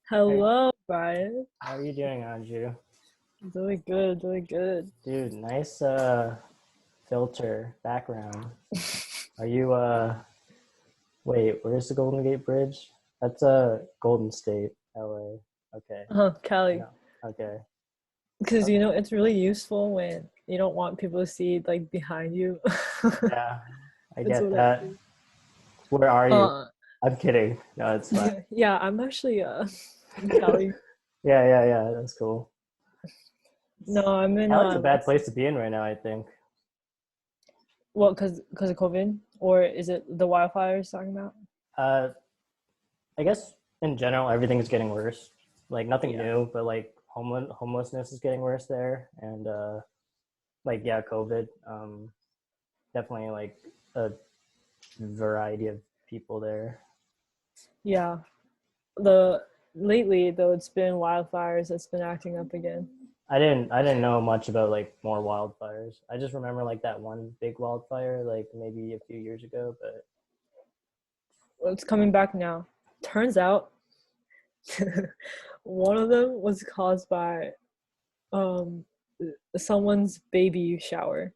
Hey, Hello, Brian. how are you doing, Anju? Doing good, doing good. Dude, nice filter background. Are you wait, where's the Golden Gate Bridge? That's Golden State, LA. Okay. I Callie. know. Okay. Because Oh, it's really useful when you don't want people to see like behind you. yeah, I That's get what I that. do. Where are you? Uh, I'm kidding. No, it's fine. yeah, I'm actually in Cali. Yeah, that's cool. No, I'm in Cali's a bad West. place to be in right now, I think. Well, because of COVID, or is it the wildfires talking about? Uh I guess in general everything's getting worse. Like nothing Yeah, new, but like homelessness is getting worse there and like yeah, COVID. Definitely like a variety of people there. yeah. The lately though, it's been wildfires that's been acting up again. I didn't know much about like more wildfires. I just remember like that one big wildfire like maybe a few years ago, but Well, it's coming back now. Turns out, one of them was caused by um someone's baby shower.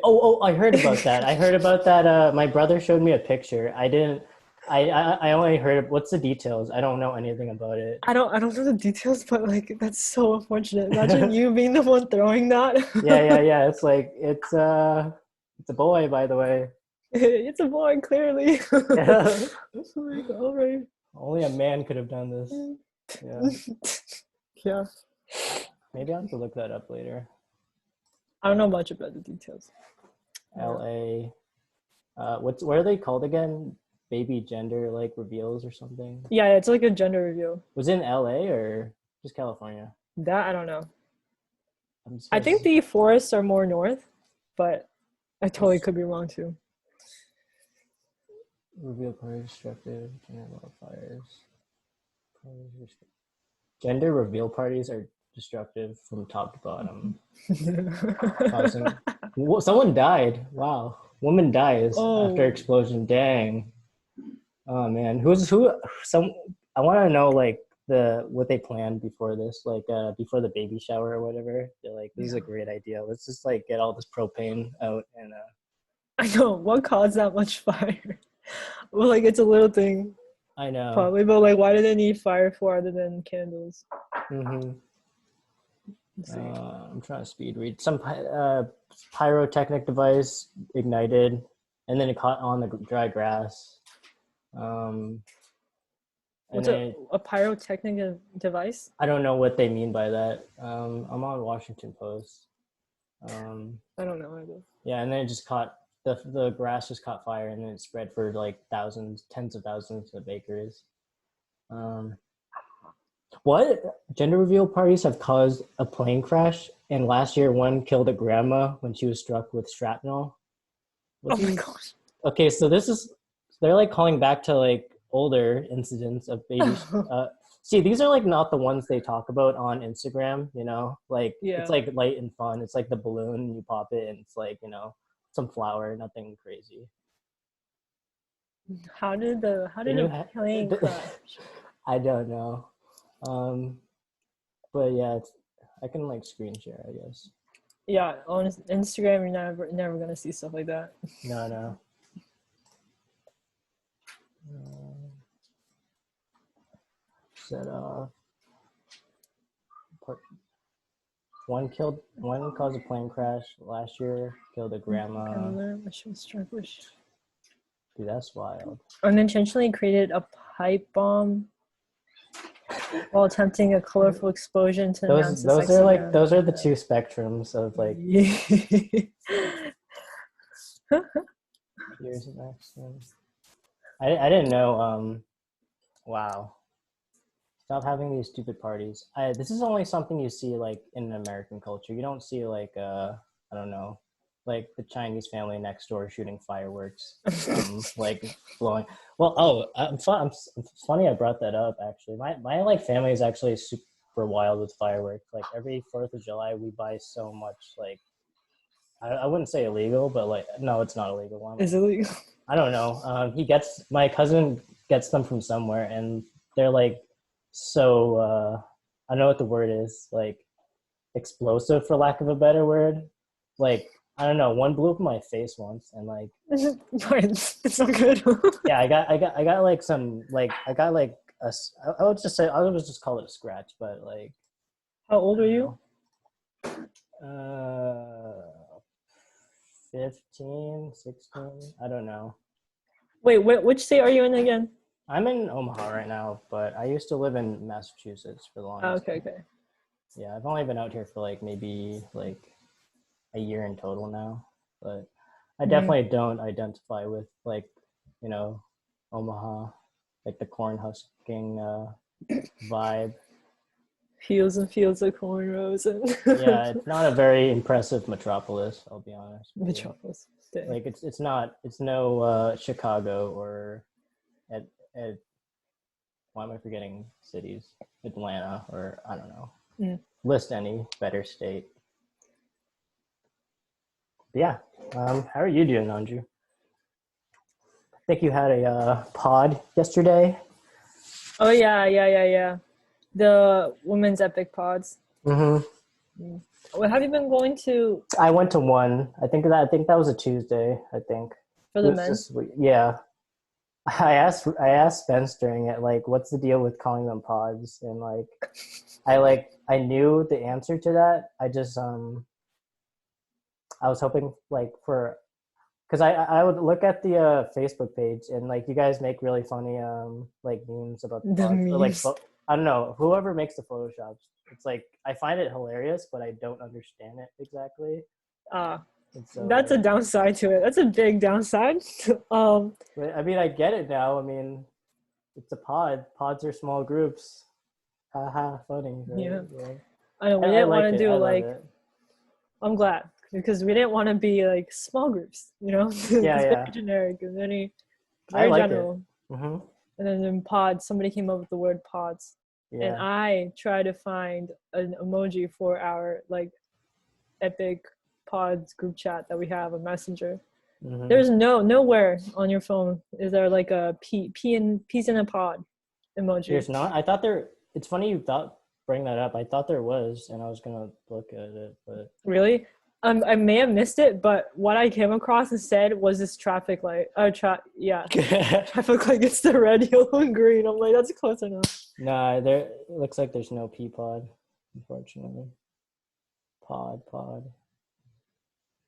oh, I heard about that. I heard about that. My brother showed me a picture. I didn't. I only heard. What's the details? I don't know anything about it. I don't know the details, but like that's so unfortunate. Imagine you being the one throwing that. Yeah. It's like it's a boy, by the way. It's a boy, clearly. Yeah, Like, all right. only a man could have done this. Yeah, Yeah. maybe I'll have to look that up later. I don't know much about the details. Yeah. L.A. What are they called again? Baby gender like reveals or something. Yeah, it's like a gender reveal. Was it in L.A. or just California? That I don't know. I'm I think supposed the forests are more north, but I to totally could be wrong too. reveal party destructive gender wildfires. Gender reveal parties are destructive from top to bottom, causing someone died. Wow, woman dies after Oh, explosion. Dang. Oh man, who's who? Some I want to know like the what they planned before this, like before the baby shower or whatever. They're like, this is a yeah. great idea. Let's just like get all this propane out and I know what caused that much fire. Well, like it's a little thing, I know. probably, but like, why do they need fire for other than candles? Mm-hmm. Insane. I'm trying to speed read some pyrotechnic device ignited, and then it caught on the dry grass. Um, and What's then a pyrotechnic device? I don't know what they mean by that. I'm on Washington Post. Um, I don't know either. yeah, and then it just caught the grass just caught fire, and then it spread for like thousands, tens of thousands of acres. Um, what gender reveal parties have caused a plane crash? And last year, one killed a grandma when she was struck with shrapnel. Oh What my is gosh. okay? So this is they're like calling back to like older incidents of babies. See, these are like not the ones they talk about on Instagram. Like it's Yeah. like light and fun. It's like the balloon you pop it, and it's like some flour, nothing crazy. How did Can a you? plane crash? I don't know. Um, but yeah, I can like screen share, I guess. Yeah, on Instagram, you're never gonna see stuff like that. No. Uh, set off. One caused a plane crash last year. Killed a grandma. I should strike wish. Dude, that's wild. Unintentionally created a pipe bomb while attempting a colorful explosion to Those announce a those are sexy like gun. those are the two spectrums of like years of action. I didn't know. Wow. Stop having these stupid parties. This is only something you see like in American culture. You don't see like I don't know, like the Chinese family next door shooting fireworks, like blowing. Well, oh, it's funny I brought that up. Actually, my like family is actually super wild with fireworks. Like every Fourth of July, we buy so much. Like I wouldn't say illegal, but like no, it's not illegal. Why am I Is it saying? legal? I don't know. My cousin gets them from somewhere, and they're like so I don't know what the word is, like explosive for lack of a better word. Like I don't know, one blew up in my face once, and like Fine, it's not good. yeah, I got like some like I got like I would just say I would just call it a scratch, but like How I old are don't you? know, 15, 16, I don't know. Wait, which state are you in again? I'm in Omaha right now, but I used to live in Massachusetts for the Oh, longest okay, time. okay. Yeah, I've only been out here for like maybe like a year in total now, but I Mm. definitely don't identify with like, you know, Omaha, like the corn husking vibe. Fields and fields of cornrows Yeah, and it's not a very impressive metropolis, I'll be honest with you. metropolis. Dang. Like it's not it's no Chicago or at, at why am I forgetting cities? Atlanta or I don't know. Mm. List any better state. But yeah. How are you doing, Anju? I think you had a pod yesterday. Oh yeah. The women's epic pods. Mm-hmm. Mm. What have you been going to I went to one. I think that was a Tuesday. I think for it the was men's? just yeah. I asked Spence during it like, what's the deal with calling them pods? And I knew the answer to that. I was hoping like for because I would look at the Facebook page and like you guys make really funny like memes about the The pods or like memes. I don't know whoever makes the photoshops. It's like I find it hilarious, but I don't understand it exactly. Ah, And so that's a like, downside to it. That's a big downside. um, but, I mean, I get it now. I mean, it's a pod. Pods are small groups. Haha, funny, right? yeah. Yeah. I know we I didn't want like to it. do I love like it. I'm glad because we didn't want to be like small groups, you know? Yeah, It's very yeah. generic and I very like it. general. Hmm. And then in pods, somebody came up with the word pods. And Yeah. I tried to find an emoji for our like epic pods group chat that we have on Messenger. Hmm. There's nowhere on your phone is there like a peas in a pod emoji. There's not. I thought there. It's funny you thought bring that up. I thought there was, and I was gonna look at it, but Really? I may have missed it, but what I came across instead was this traffic light. Yeah, traffic light gets the red, yellow, and green. I'm like, that's close enough. nah. There it looks like there's no P pod, unfortunately. Pod. Oh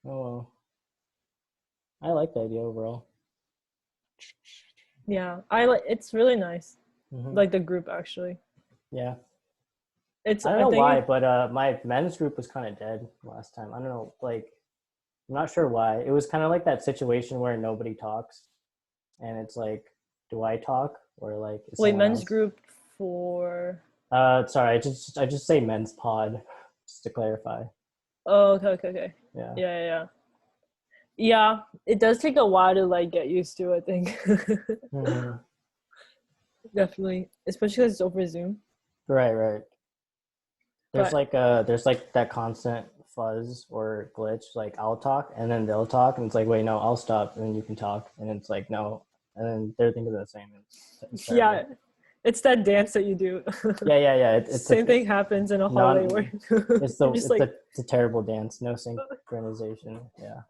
well. I like the idea overall. Yeah, I like. It's really nice. Hmm. Like the group actually. Yeah. It's I don't I know think why, it, but my men's group was kind of dead last time. I don't know, like I'm not sure why. It was kind of like that situation where nobody talks, and it's like, do I talk or like is wait someone men's else? group for. Sorry, I just say men's pod just to clarify. Oh, okay. Yeah. Yeah. Yeah, it does take a while to like get used to. I think Hmm. definitely, especially because it's over Zoom. Right. But There's like that constant fuzz or glitch. Like I'll talk and then they'll talk, and it's like, wait, no, I'll stop and then you can talk, and it's like no, and then they're thinking the same. It's yeah, terrible. it's that dance that you do. Yeah. It's a Same thing happens in a hallway non. where you're just like, It's a terrible dance. No synchronization. Yeah.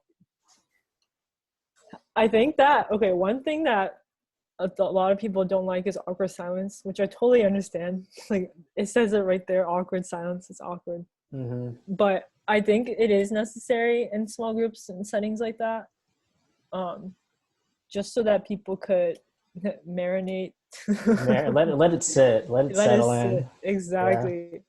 I think that okay. One thing that a lot of people don't like is awkward silence, which I totally understand. Like it says it right there, awkward silence is awkward. Hmm. But I think it is necessary in small groups and settings like that, um, just so that people could marinate. Let it sit. Let it Let it settle in. sit Yeah. exactly,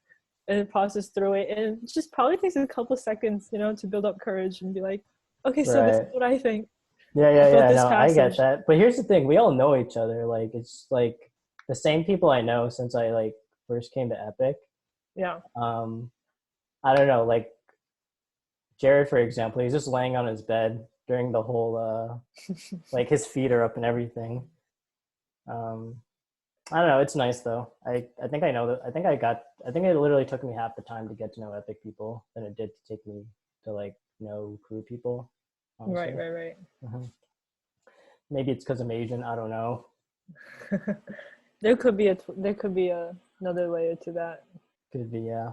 and process through it. And it just probably takes a couple of seconds, to build up courage and be like, okay, so this is Right. what I think about Yeah. this No, I get passage. that. But here's the thing: we all know each other. Like it's like the same people I know since I like first came to Epic. Yeah. Um, I don't know. Like Jared, for example, he's just laying on his bed during the whole. Like his feet are up and everything. Um, I don't know. It's nice though. I think I know that. I think it literally took me half the time to get to know Epic people than it did to take me to like know crew people. Right, Honestly. right. Hmm. Maybe it's because I'm Asian. I don't know. There could be a another layer to that. Could be, yeah.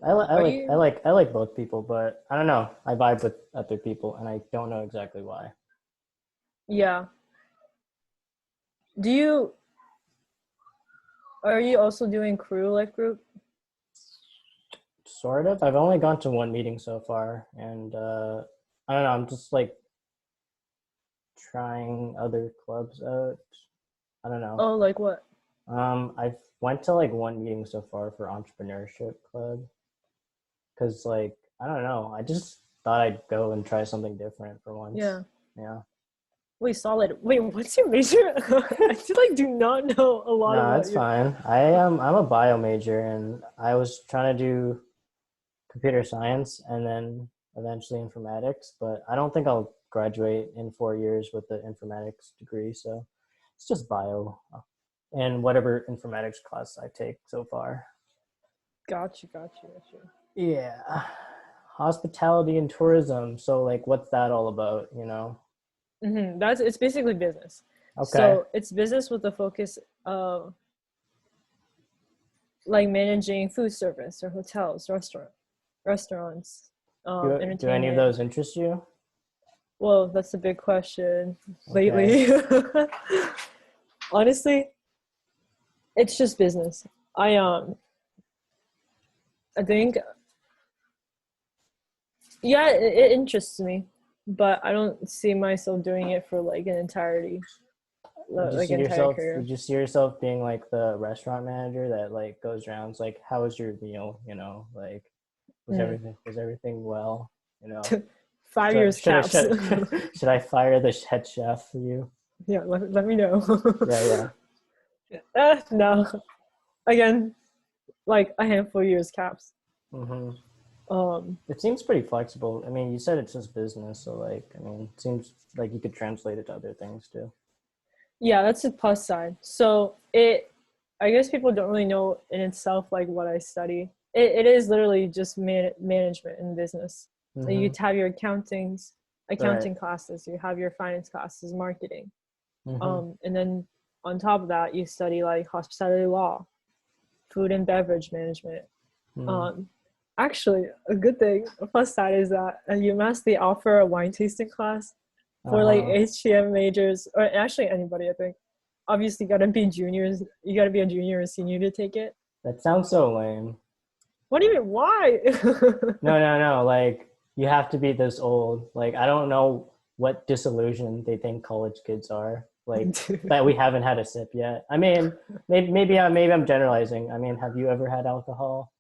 I, li- I Are like I you? like I like both people, but I don't know. I vibe with other people, and I don't know exactly why. Yeah. Do you? Are you also doing crew life group? Sort of. I've only gone to one meeting so far, and I don't know. I'm just like trying other clubs out. I don't know. Oh, like what? I've went to like one meeting so far for entrepreneurship club because like I don't know. I just thought I'd go and try something different for once. Yeah. Yeah. Wait, solid. Wait, what's your major? I feel like do not know a lot No, about it's you. fine. I'm a bio major and I was trying to do computer science and then eventually informatics, but I don't think I'll graduate in 4 years with the informatics degree. So it's just bio and whatever informatics class I take so far. Got you. Yeah. Hospitality and tourism. So like what's that all about, you know? That's it's basically business. Okay. So it's business with the focus of like managing food service or hotels, restaurants, Do any of entertainment. those interest you? Well, that's a big question Okay. lately. Honestly, it's just business. I think yeah, it interests me, but I don't see myself doing it for like an entirety, like entire career. Would you see yourself being like the restaurant manager that like goes around like how was your meal, you know, like Mm. was everything well, you know? 5 years caps. Should I fire the head chef for you? Yeah, let me know. Yeah, yeah. No, again, like a handful of years caps. Hmm. Um, It seems pretty flexible. I mean, you said it's just business, so like, I mean, it seems like you could translate it to other things too. yeah, that's the plus side. I guess people don't really know in itself like what I study. It is literally just management and business. Like, you Hmm. have your Right. accounting classes, you have your finance classes, marketing. Hmm. And then on top of that, you study like hospitality law, food and beverage management. Hmm. Um, Actually, a good thing, a plus side is that at UMass they offer a wine tasting class for like Uh-huh. HTM majors, or actually anybody. I think. Obviously, you gotta be juniors. You gotta be a junior or senior to take it. That sounds so lame. What do you mean? Why? No, no, no. Like you have to be this old. Like I don't know what disillusion they think college kids are. Like that we haven't had a sip yet. I mean, maybe I'm generalizing. I mean, have you ever had alcohol?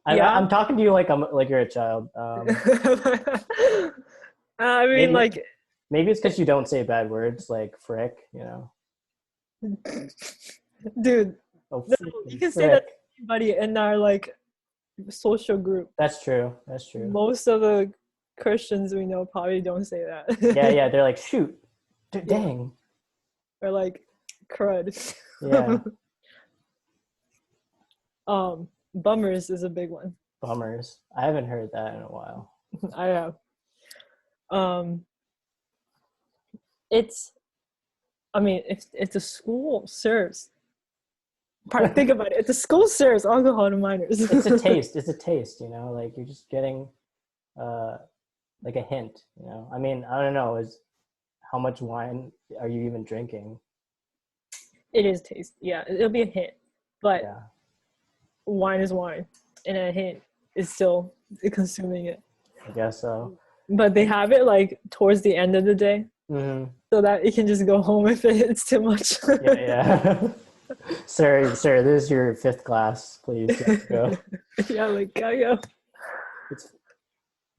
Yeah. I'm talking to you like I'm like you're a child. I mean, Maybe like, maybe it's because you don't say bad words like frick. You know, dude, oh no, you freaking can say that frick. to anybody in our like social group. That's true. That's true. Most of the Christians we know probably don't say Yeah, that. yeah. They're like shoot, Yeah, dang. or like crud. Yeah, Bummers is a big one. bummers. I haven't heard that in a while. I have. Um, it's. I mean, if the school serves, think about it. If the school serves alcohol to minors, It's a taste. It's a taste. You know, like you're just getting uh like a hint. You know, I mean, I don't know. Is how much wine are you even drinking? it is taste. Yeah, it'll be a hint, but Yeah, wine is wine, and a hint is still consuming it. I guess so. But they have it like towards the end of the day, Mm-hmm. so that you can just go home if it's too much. Yeah, yeah. Sir, this is your fifth class. Please, you have to go. Yeah, like gotta go. It's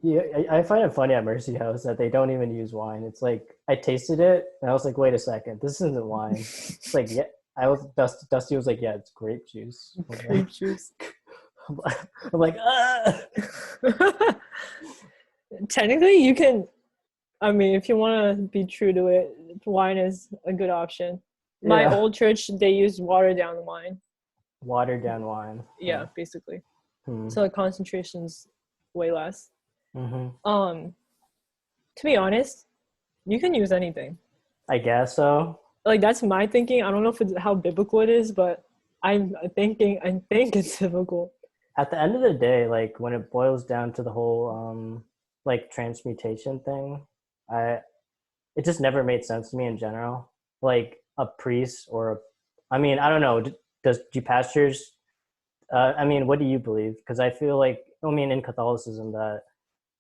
yeah. I find it funny at Mercy House that they don't even use wine. It's like I tasted it and I was like, wait a second, this isn't wine. It's like yeah. I was Dusty was like, yeah, it's grape juice. Grape juice. I'm like, ah. Technically, you can. I mean, if you want to be true to it, wine is a good option. My Yeah, old church, they used watered down wine. watered down wine. Yeah, Huh. basically. Hmm. So the concentration's way less. Mm-hmm. Um, to be honest, you can use anything. I guess so. Like, that's my thinking. I don't know if it's how biblical it is, but I think it's difficult. At the end of the day, like when it boils down to the whole like transmutation thing, I it just never made sense to me in general. Like a priest or I mean, I don't know. Do pastors? I mean, what do you believe? Because I feel like I mean in Catholicism that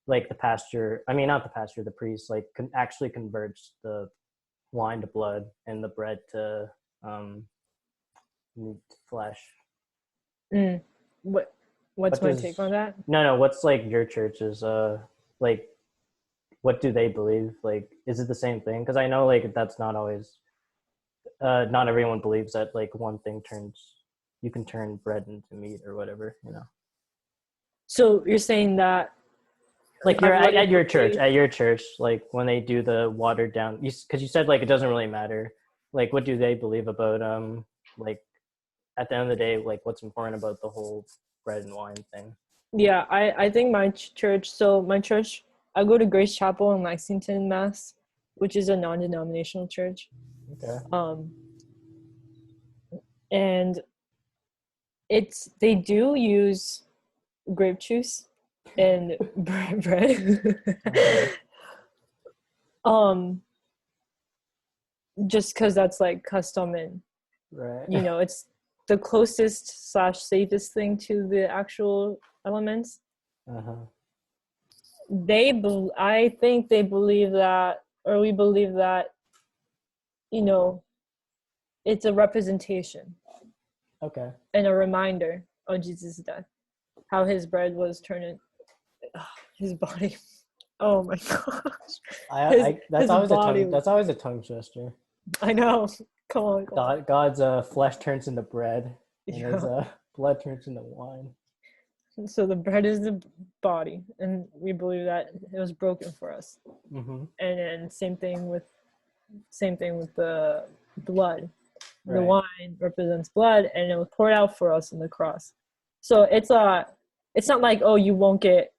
like the pastor, I mean not the pastor, the priest, like can actually converts the wine to blood and the bread to um, meat to flesh. Mm. What what's What my take on does that? no? What's like your church's like what do they believe? Like, is it the same thing? Because I know like that's not always not everyone believes that like one thing turns you can turn bread into meat or whatever, you know. So you're saying that Like you're everybody believes, at your church, like when they do the watered down, because you said like it doesn't really matter. Like, what do they believe about like at the end of the day, like what's important about the whole bread and wine thing? yeah, I think my church, so my church, I go to Grace Chapel in Lexington, Mass, which is a non-denominational church. Okay. Um, and they do use grape juice and bread. Uh-huh. um, just because that's like custom, and Right. it's the closest slash safest thing to the actual elements. Uh-huh. I think they believe that, or we believe that, you know, it's a representation Okay. and a reminder of Jesus' death, how his bread was turned in his body. Oh my gosh, his That's his always a body. tongue. That's always a tongue gesture. I know. Come on, come on. God's flesh turns into bread, and his Yeah. blood turns into wine. So the bread is the body, and we believe that it was broken for us. Mm-hmm. And then same thing with the blood. The Right. wine represents blood, and it was poured out for us on the cross. So it's not like, oh, you won't get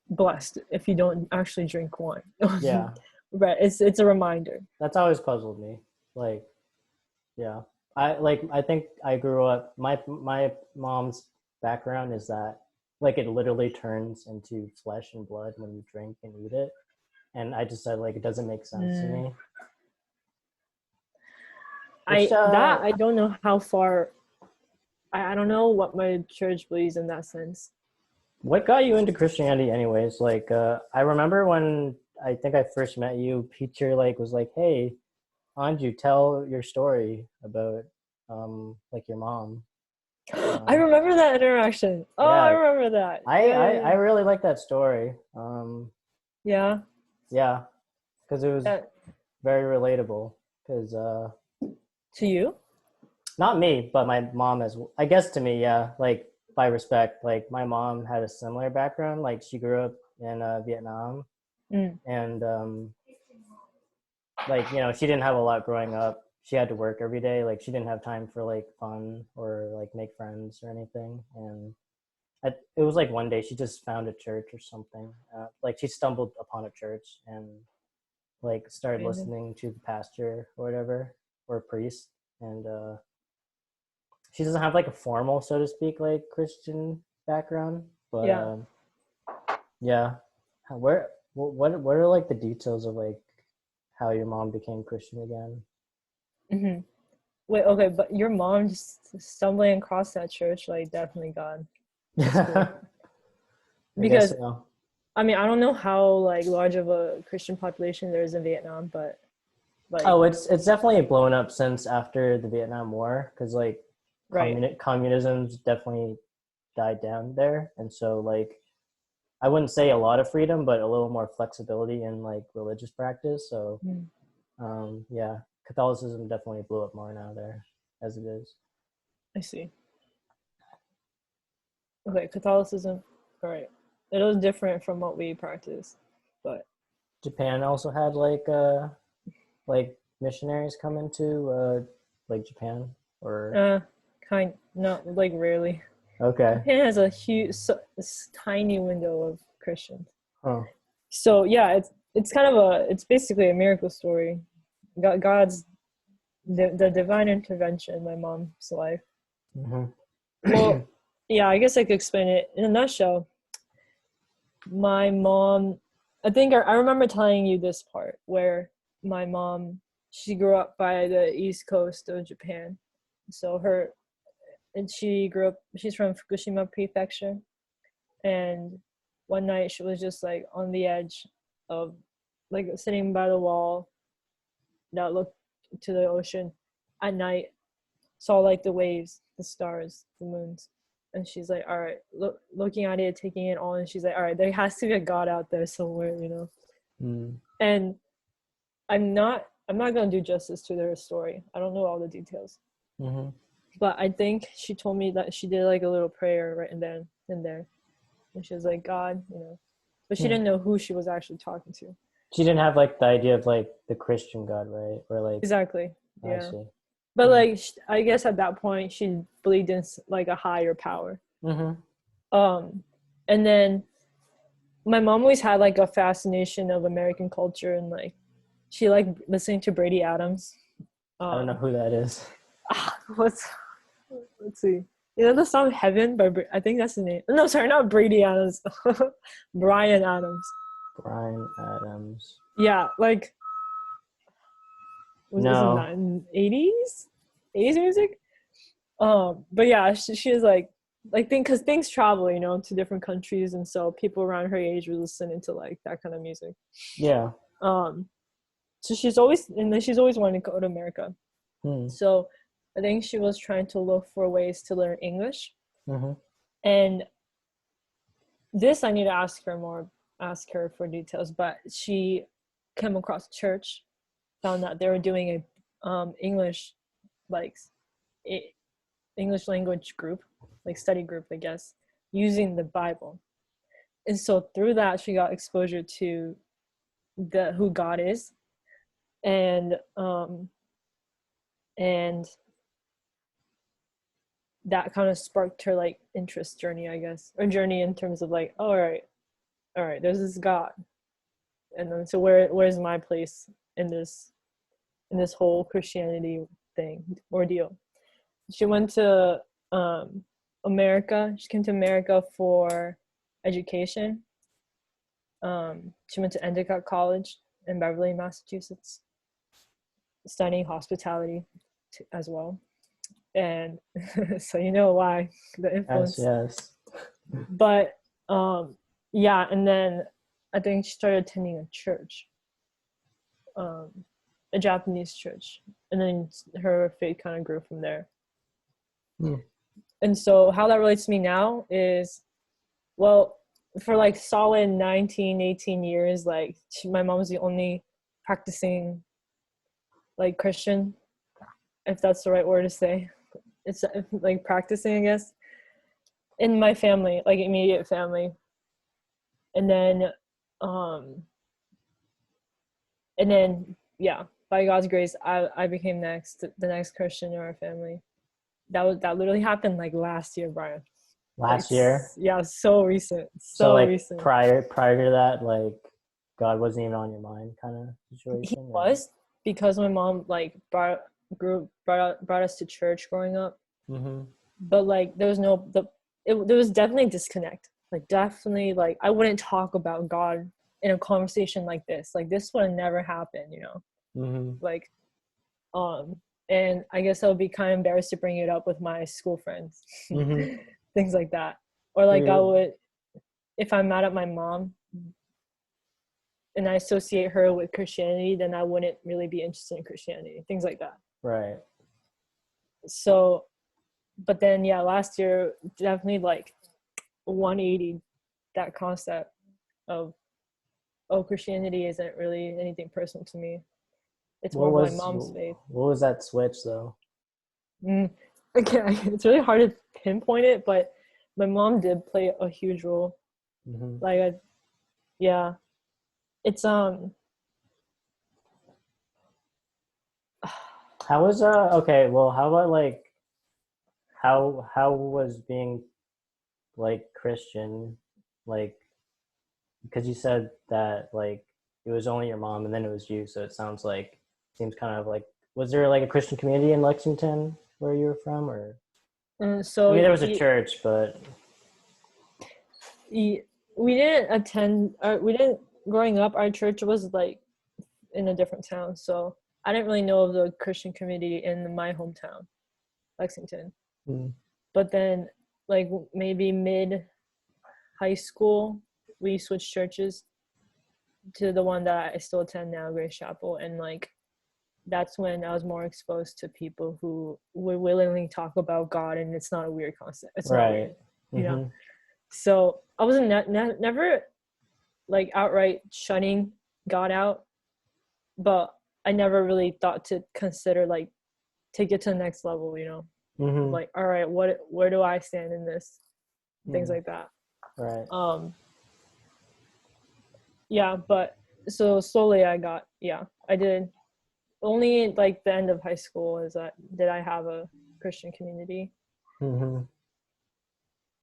blessed if you don't actually drink wine. Yeah. Right. It's a reminder. That's always puzzled me. Like, yeah. I think I grew up my mom's background is that like it literally turns into flesh and blood when you drink and eat it. And I just said like it doesn't make sense to me. Which I don't know how far. I don't know what my church believes in that sense. what got you into Christianity anyways? Like I remember when I think I first met you, Peter like was like, "Hey, Anju, tell your story about like your mom." I Um, remember that interaction. Oh, I yeah, remember that. Yeah. I really like that story. Yeah. Yeah, because it was Uh, very relatable. Because to you? not me, but my mom as I guess to me, yeah. Like by respect, like my mom had a similar background. Like she grew up in Vietnam, Mm. and like she didn't have a lot growing up. She had to work every day. Like she didn't have time for like fun or like make friends or anything. And it was like one day she just found a church or something. Like she stumbled upon a church and like started Amazing. listening to the pastor or whatever or priest, and she doesn't have like a formal, so to speak, like Christian background, but Yeah. yeah. Where what are like the details of like how your mom became Christian again? Hmm. Wait, okay, but your mom just stumbling across that church, like definitely God. That's cool. I guess Because so. I mean, I don't know how like large of a Christian population there is in Vietnam, but like, Oh, it's definitely blown up since after the Vietnam War because like right. communism's definitely died down there, and so like I wouldn't say a lot of freedom, but a little more flexibility in like religious practice. So Mm, yeah, Catholicism definitely blew up more now there as it is. I see. Okay, Catholicism. All right. It was different from what we practice, but Japan also had like missionaries come into like Japan or not like rarely. okay. Japan has a huge, this tiny window of Christians. Huh. So yeah, it's kind of it's basically a miracle story. God's the divine intervention in my mom's life. Mhm. Well, yeah, I guess I could explain it in a nutshell. My mom, I think I remember telling you this part where my mom, she grew up by the east coast of Japan. So she grew up, she's from Fukushima Prefecture. And one night she was just like on the edge of, like sitting by the wall that looked to the ocean at night, saw like the waves, the stars, the moons. And she's like, all right, looking at it, taking it all. And she's like, all right, there has to be a God out there somewhere, you know? Mm. And I'm not going to do justice to their story. I don't know all the details. Mm-hmm. But I think she told me that she did like a little prayer right and then and there. And she was like, God, you know. But she Hmm. didn't know who she was actually talking to. She didn't have like the idea of like the Christian God, right? Or like, Exactly. I Yeah. see. But Mm. like I guess at that point she believed in like a higher power. Mm-hmm. And then my mom always had like a fascination of American culture, and like she liked listening to Brady Adams. I don't know Um, who that is. what's let's see. You know the song "Heaven" by I think that's the name. No, sorry, not Brady Adams. Brian Adams. Brian Adams. Yeah, like was it No. 80s music? But yeah, she was like because things travel, you know, to different countries, and so people around her age were listening to like that kind of music. Yeah. Um, so she's always wanted to go to America. Hmm. So I think she was trying to look for ways to learn English. Mm-hmm. And this I need to ask her for details. But she came across church, found that they were doing a English like English language group, like study group, I guess, using the Bible. And so through that, she got exposure to the who God is, and and that kind of sparked her like interest journey, I guess, or journey in terms of like, oh, all right, there's this God, and then so where's my place in this whole Christianity thing ordeal? She went to America. She came to America for education. She went to Endicott College in Beverly, Massachusetts, studying hospitality as well. And so you know why the Yes, influence. yes. But yeah, and then I think she started attending a church, um, a Japanese church, and then her faith kind of grew from there. Hmm. And so how that relates to me now is, well, for like solid 19, 18 years, like my mom was the only practicing like Christian, if that's the right word to say. It's like practicing, I guess, in my family, like immediate family. And then um and then yeah, by God's grace, I became the next Christian in our family. That literally happened like last year, Brian. Like Last year. yeah, so recent, So so like recent. prior to that, like God wasn't even on your mind kind of He situation, or was, because my mom like brought us to church growing up, mm-hmm. but like there was no there was definitely a disconnect. Like definitely, like I wouldn't talk about God in a conversation like this. Like this would never happen, you know. Mm-hmm. Like um, and I guess I would be kind of embarrassed to bring it up with my school friends, Mm-hmm. things like that. Or like I Weird. would, if I'm mad at my mom and I associate her with Christianity, then I wouldn't really be interested in Christianity, things like that. Right. So, but then yeah, last year definitely like 180 that concept of, oh, Christianity isn't really anything personal to me. It's more What of my was mom's faith. what was that switch though? Mm. Okay, it's really hard to pinpoint it, but my mom did play a huge role. Mm-hmm. Like, yeah, it's How was okay, well how about like how was being like Christian, like because you said that like it was only your mom and then it was you, so it sounds like seems kind of like, was there like a Christian community in Lexington where you were from, or I So mean, there was a church, but we didn't attend. We didn't growing up. Our church was like in a different town, so I didn't really know of the Christian community in my hometown, Lexington. mm, But then, like maybe mid high school, we switched churches to the one that I still attend now, Grace Chapel, and like that's when I was more exposed to people who would willingly talk about God, and it's not a weird concept. It's not weird, right. you know. Mm-hmm. So I wasn't never like outright shutting God out, but I never really thought to consider like take it to the next level, you know. Mm-hmm. Like, all right, where do I stand in this? Things Mm, like that. right. Yeah, but so slowly I did only like the end of high school is that did I have a Christian community. Mm-hmm.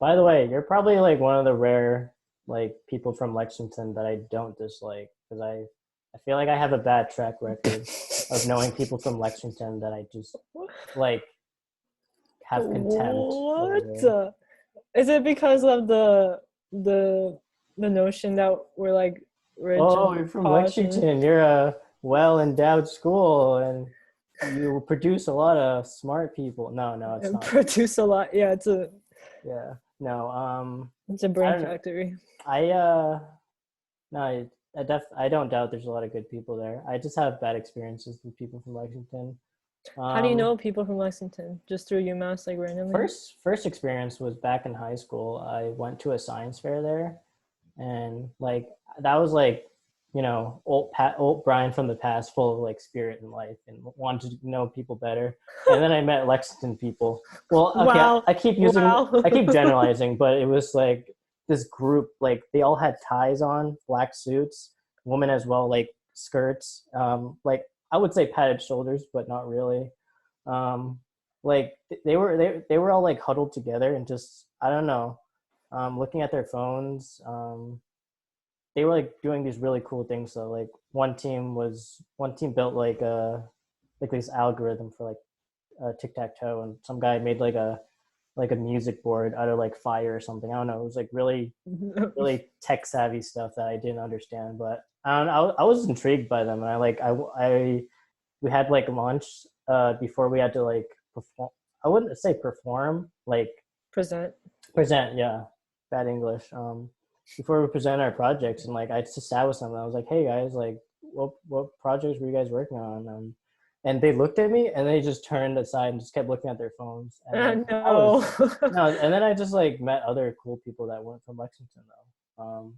By the way, you're probably like one of the rare like people from Lexington that I don't dislike because I feel like I have a bad track record of knowing people from Lexington that I just like have contempt over. What? Is it because of the the notion that we're like rich Oh, and you're from posh and Lexington. You're a well endowed school and you produce a lot of smart people. No, no, it's not. produce a lot? Yeah, Yeah. No, it's a I brain don't know. factory. I no, I don't doubt there's a lot of good people there. I just have bad experiences with people from Lexington. How do you Um, know people from Lexington? Just through UMass, like randomly? first experience was back in high school. I went to a science fair there, and like that was like old Brian from the past, full of like spirit and life, and wanted to know people better. And then I met Lexington people. Well, okay, Wow, wow. I keep generalizing, but it was like this group, like they all had ties on, black suits, women as well, like skirts, like I would say padded shoulders, but not really. Um, like they were all like huddled together and just I don't know, looking at their phones. They were like doing these really cool things. So like one team built like this algorithm for like tic tac toe, and some guy made like a music board out of like fire or something. I don't know. It was like really tech savvy stuff that I didn't understand, but I don't know, I was intrigued by them, and I we had like lunch before we had to like perform. I wouldn't say perform, like Present. present. Yeah, bad English. Before we present our projects, and like I just sat with them, and I was like, "Hey guys, like, what projects were you guys working on?" And they looked at me, and they just turned aside and just kept looking at their phones, and like I No. was no, and then I just like met other cool people that weren't from Lexington though.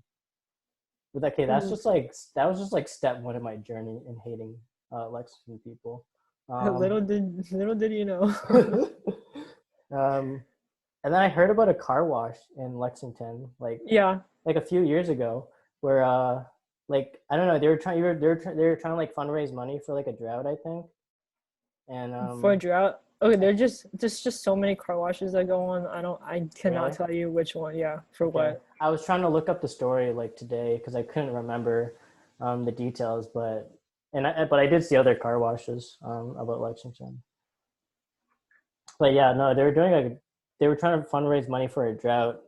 But okay, that was just like step one of my journey in hating Lexington people. Um, Little did you know. um, and then I heard about a car wash in Lexington, Yeah, like a few years ago, where like I don't know, they were trying to like fundraise money for like a drought, I think, and for a drought. Okay, there's just so many car washes that go on. I cannot really, tell you which one. Yeah, for okay, what? I was trying to look up the story like today because I couldn't remember the details, but I did see other car washes about Lexington. But yeah, no, they were trying to fundraise money for a drought.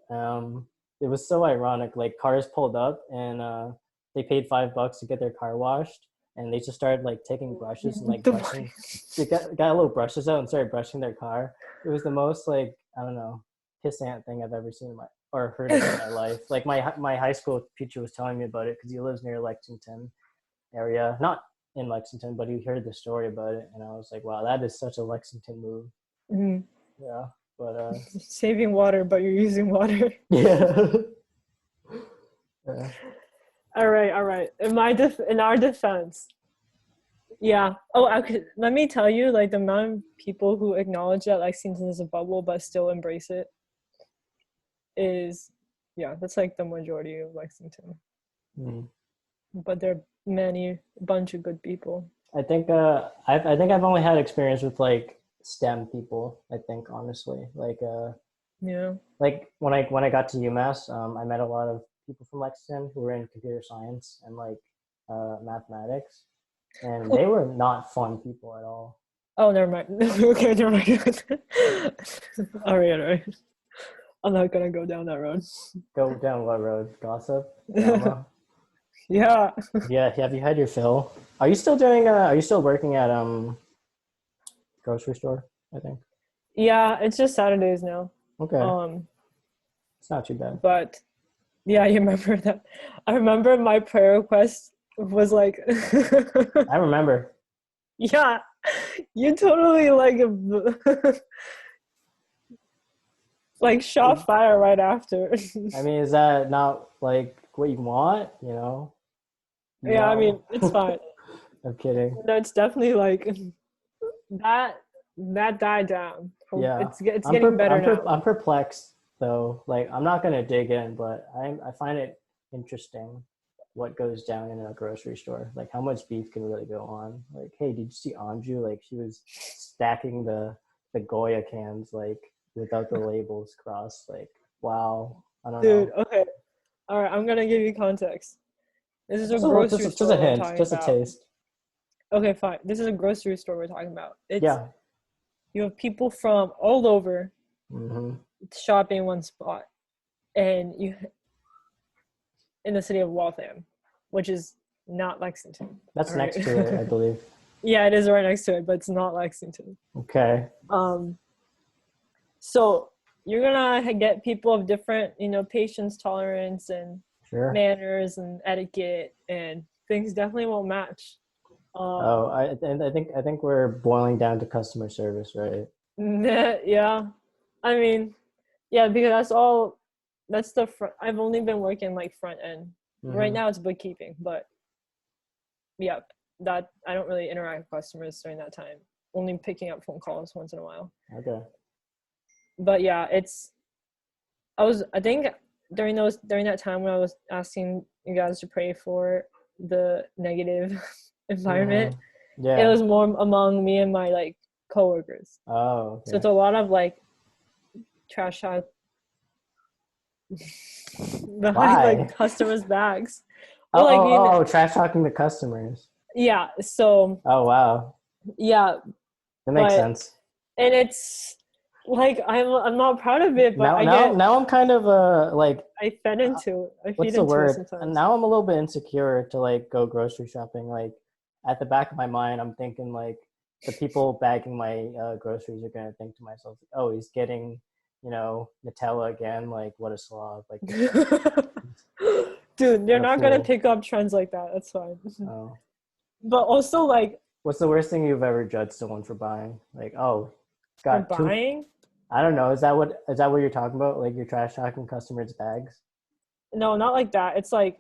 It was so ironic. Like cars pulled up and they paid $5 to get their car washed, and they just started like taking brushes and like The money. brushing. They got little brushes out and started brushing their car. It was the most like I don't know pissant thing I've ever seen in my or heard of in my life. Like my high school teacher was telling me about it because he lives near Lexington area, not in Lexington, but he heard the story about it, and I was like, wow, that is such a Lexington move. Mhm. Yeah, but Saving water, but you're using water. yeah, yeah. All right. In our defense, yeah. Oh, let me tell you, like the amount of people who acknowledge that Lexington is a bubble but still embrace it is, yeah, that's like the majority of Lexington. Mm. But there are many bunch of good people. I think I've only had experience with like STEM people. I think honestly, Yeah. like when I got to UMass, I met a lot of people from Lexington who were in computer science and like mathematics, and they were not fun people at all. Oh, never mind. Okay, never mind. All right, all right. I'm not gonna go down that road. Go down what road? Gossip? Drama? Yeah. Yeah, have you had your fill? Are you still doing are you still working at grocery store, I think? Yeah, it's just Saturdays now. Okay. Um, It's not too bad. but yeah, you remember that? I remember my prayer request was like, I remember. yeah, you totally like like shot fire right after. I mean, is that not like what you want? You know? You Yeah, I want mean, it's fine. I'm kidding. No, it's definitely like that that died down. Yeah. It's getting better now. I'm perplexed though. Like I'm not gonna dig in, but I find it interesting what goes down in a grocery store. Like how much beef can really go on. Like, hey, did you see Anju? Like she was stacking the Goya cans like without the labels crossed. Like, wow. I don't Dude, know. okay. All right, I'm gonna give you context. This is a grocery Just a store we're hint, talking just a about. taste. Okay, fine. This is a grocery store we're talking about. It's Yeah. you have people from all over Mm-hmm. shopping in one spot, and you in the city of Waltham, which is not Lexington. That's All right. next to it, I believe. Yeah, it is right next to it, but it's not Lexington. Okay. Um, so you're gonna get people of different, patience tolerance and Sure. manners and etiquette, and things definitely won't match. Oh, Um, I think we're boiling down to customer service, right? yeah, I mean, yeah, because that's all. That's the front. I've only been working like front end. Right Mm-hmm. now, it's bookkeeping, but yeah, that I don't really interact with customers during that time. Only picking up phone calls once in a while. Okay. But yeah, I think during that time when I was asking you guys to pray for the negative environment, Mm-hmm. it Yeah. was more among me and my like coworkers. Oh, So okay. it's a lot of like trash talk behind like Why? customers' backs. Well, like Trash talking to customers. yeah. So Oh, wow. yeah, That makes but sense. and it's like I'm not proud of it, but Now I'm kind of like, I what's feed the into it word? And sometimes. now I'm a little bit insecure to like go grocery shopping. Like at the back of my mind, I'm thinking like the people bagging my groceries are gonna think to myself, oh, he's getting, Nutella again. Like what a slob. Like this guy. Dude, they're What a not gonna fool. pick up trends like that. That's fine. Oh. But also like What's the worst thing you've ever judged someone for buying? Like, oh, for got two. buying, I don't know. Is that what you're talking about? Like you're trash talking customers' bags? no, not like that. It's like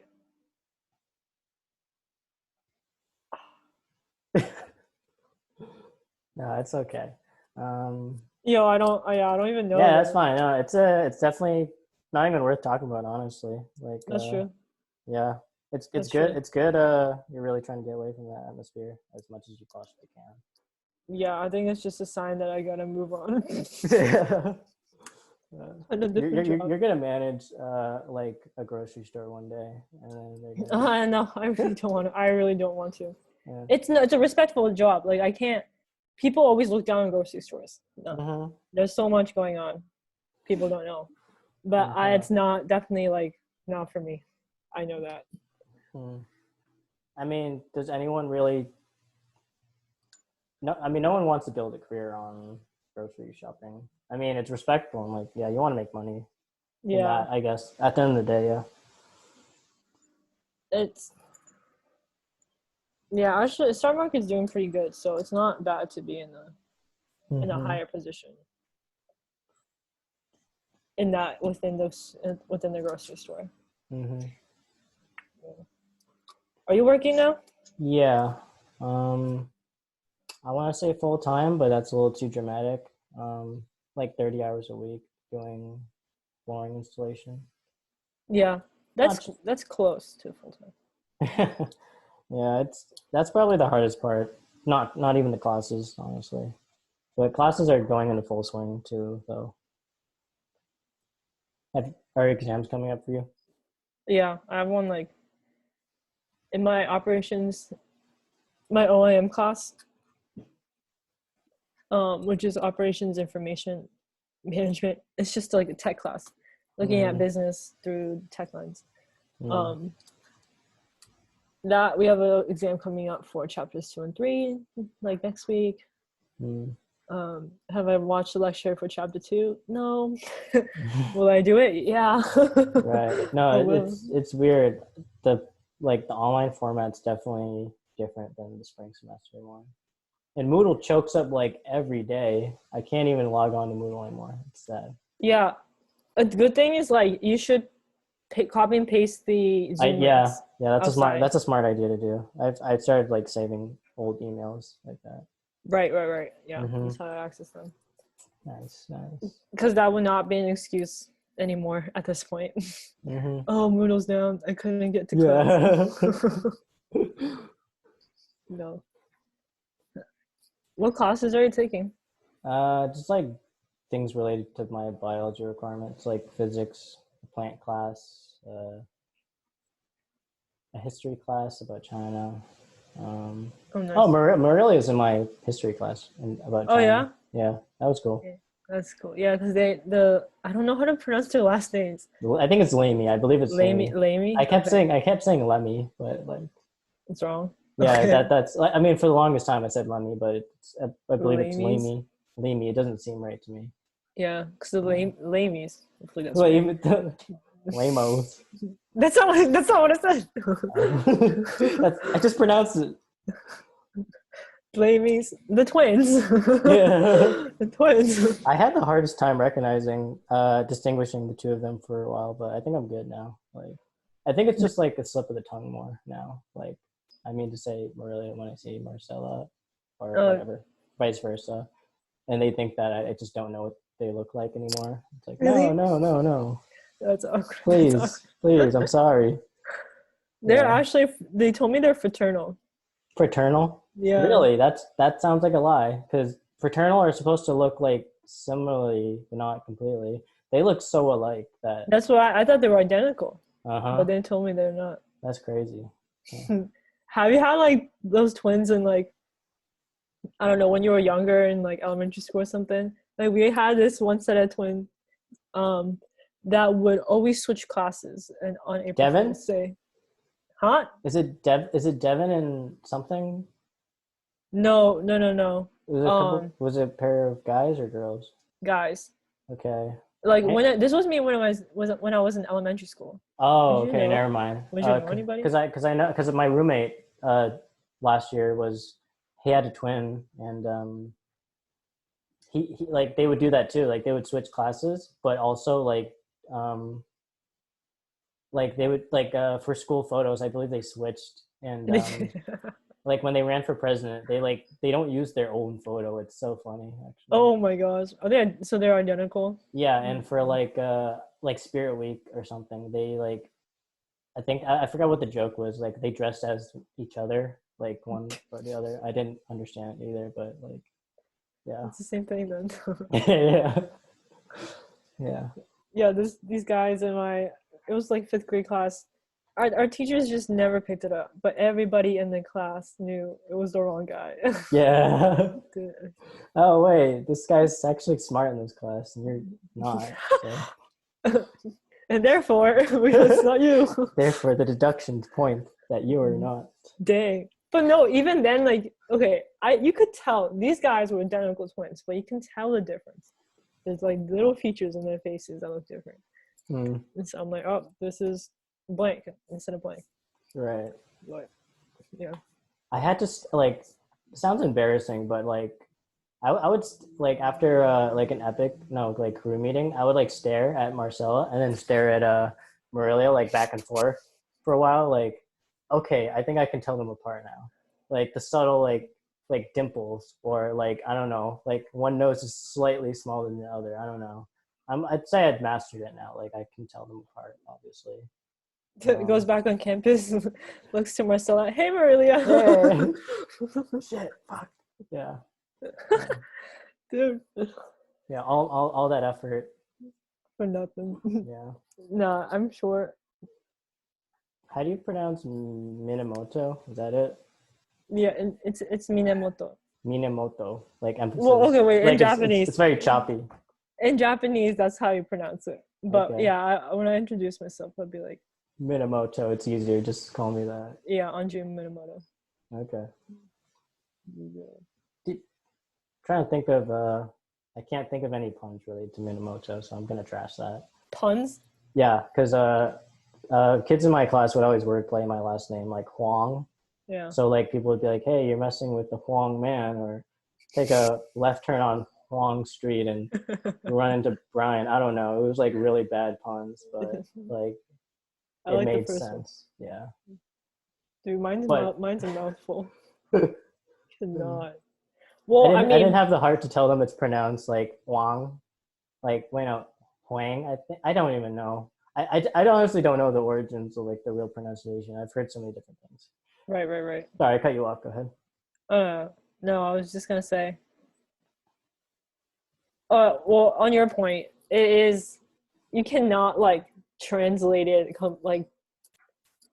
No, it's okay. Um, I don't even know yeah, that's the fine. No, it's definitely not even worth talking about, honestly. Like, that's true. yeah, it's That's good. true. It's good. You're really trying to get away from that atmosphere as much as you possibly Yeah, I think it's just a sign that I gotta move on. can. On a different job. You're gonna manage like a grocery store one day, and then they're No, I really don't want to. gonna. It's a respectful job. Like I can't. People always look down on grocery stores. No, Yeah. Mm-hmm. there's so much going on. People don't know, but Okay. it's not definitely like not for me. I know that. Hmm. I mean, does anyone really? No, I mean, no one wants to build a career on grocery shopping. I mean, it's respectful and like, yeah, you want to make money in Yeah, that, I guess. At the end of the day, yeah. it's yeah. Actually, stock market's doing pretty good, so it's not bad to be in a Mm-hmm. higher position in that within the grocery store. Mm-hmm. Are you working now? Yeah. Um, I want to say full time, but that's a little too dramatic. Like 30 hours a week doing flooring installation. Yeah, Not. that's close to full time. Yeah, that's probably the hardest part. Not even the classes, honestly. But classes are going into full swing too, though. Are exams coming up for you? Yeah, I have one like in my operations, my OIM class. which is operations information management. It's just like a tech class, looking at business through tech lens. That we have an exam coming up for chapters 2 and 3, like next week. Have I watched the lecture for chapter 2? No. Will I do it? Yeah. Right. No, it's weird. The online format's definitely different than the spring semester one. And Moodle chokes up like every day. I can't even log on to Moodle anymore. It's sad. Yeah. A good thing is like you should copy and paste the Zoom links. That's a smart idea to do. I've started like saving old emails like that. Right. Yeah, that's how I access them. Nice. Because that would not be an excuse anymore at this point. Oh, Moodle's down. I couldn't get to class. No. What classes are you taking? Just like things related to my biology requirements, like physics, a plant class, a history class about China. Nice. Morelia is in my history class about China. Oh yeah? Yeah, that was cool. Yeah, that's cool. Yeah, because I don't know how to pronounce their last names. I think it's Lamy. I believe it's Lamy. I kept saying Lemmy, but like it's wrong. Yeah, okay. that's. I mean, for the longest time I said Lemmy, but I believe it's Lamies? Lamy. It doesn't seem right to me. Yeah, because the Lamies. Hopefully that's right. Even Lamos. That's not what I said. I just pronounced it. Lamies, the twins. Yeah, the twins. I had the hardest time distinguishing the two of them for a while, but I think I'm good now. Like, I think it's just like a slip of the tongue more now. Like, I mean to say Morelia when I say Marcella, or whatever, vice versa, and they think that I just don't know what they look like anymore. It's like really? No. That's awkward. Please, I'm sorry. They're actually. They told me they're fraternal. Fraternal? Yeah. Really? That sounds like a lie, because fraternal are supposed to look like similarly, but not completely. They look so alike that. That's why I thought they were identical. But they told me they're not. That's crazy. Yeah. Have you had like those twins in like, I don't know, when you were younger in like elementary school or something? Like we had this one set of twins that would always switch classes and on April Devin? Fool's Day. Huh? Is it Devin and something? No. Was it a pair of guys or girls? Guys. Okay. Like this was me when I was in elementary school. Oh, okay, never mind. Would you know anybody? Because my roommate last year he had a twin, and he like they would do that too. Like they would switch classes, but also like they would for school photos. I believe they switched, and like when they ran for president, they don't use their own photo. It's so funny, actually. Oh my gosh, are they? So they're identical? Yeah, and for like Spirit Week or something, they I think I forgot what the joke was. Like they dressed as each other, like one or the other. I didn't understand it either, but like, yeah, it's the same thing then. Yeah. These guys it was like 5th grade class. Our teachers just never picked it up, but everybody in the class knew it was the wrong guy. Yeah. Oh wait, this guy's actually smart in this class, and you're not. So. And therefore, it's not you. Therefore, the deduction point that you are not. Dang. But no, even then, like, okay, you could tell these guys were identical twins, but you can tell the difference. There's like little features in their faces that look different. And so I'm like, oh, this is blank instead of blank. Right. But, yeah. I had to it sounds embarrassing, but like I would after an crew meeting, I would stare at Marcella and then stare at Morelia back and forth for a while. Like, okay, I think I can tell them apart now. Like the subtle like dimples, or I don't know, one nose is slightly smaller than the other. I don't know. I'd say I'd mastered it now. Like I can tell them apart, obviously. Goes back on campus, looks to Marcella. Hey, Marilia. Hey. Shit. Fuck. Yeah. Dude. Yeah. All that effort for nothing. Yeah. Nah, I'm sure. How do you pronounce Minamoto? Is that it? Yeah, it's Minamoto. Minamoto, like Well, emphasis. okay, wait. In Like it's Japanese, very choppy. in Japanese, that's how you pronounce it. But Okay. yeah, when I introduce myself, I'll be like, Minamoto, it's easier. Just call me that. yeah, Anju Minamoto. Okay. Yeah. Trying to think of I can't think of any puns related to Minamoto, so I'm gonna trash that. Puns? Yeah, because kids in my class would always wordplay my last name like Huang. Yeah. So like people would be like, "Hey, you're messing with the Huang man," or take a left turn on Huang Street and run into Brian. I don't know. It was like really bad puns, but like I it like the made first one. sense. Yeah. Dude, But mine's a mouthful. I Cannot. Well, I didn't mean, have the heart to tell them it's pronounced like Huang. Like wait no, Huang. I don't even know. I honestly don't know the origins of like the real pronunciation. I've heard so many different things. right. Sorry, I cut you off. Go ahead. No, I was just gonna say. Well, on your point, it is you cannot like translate it like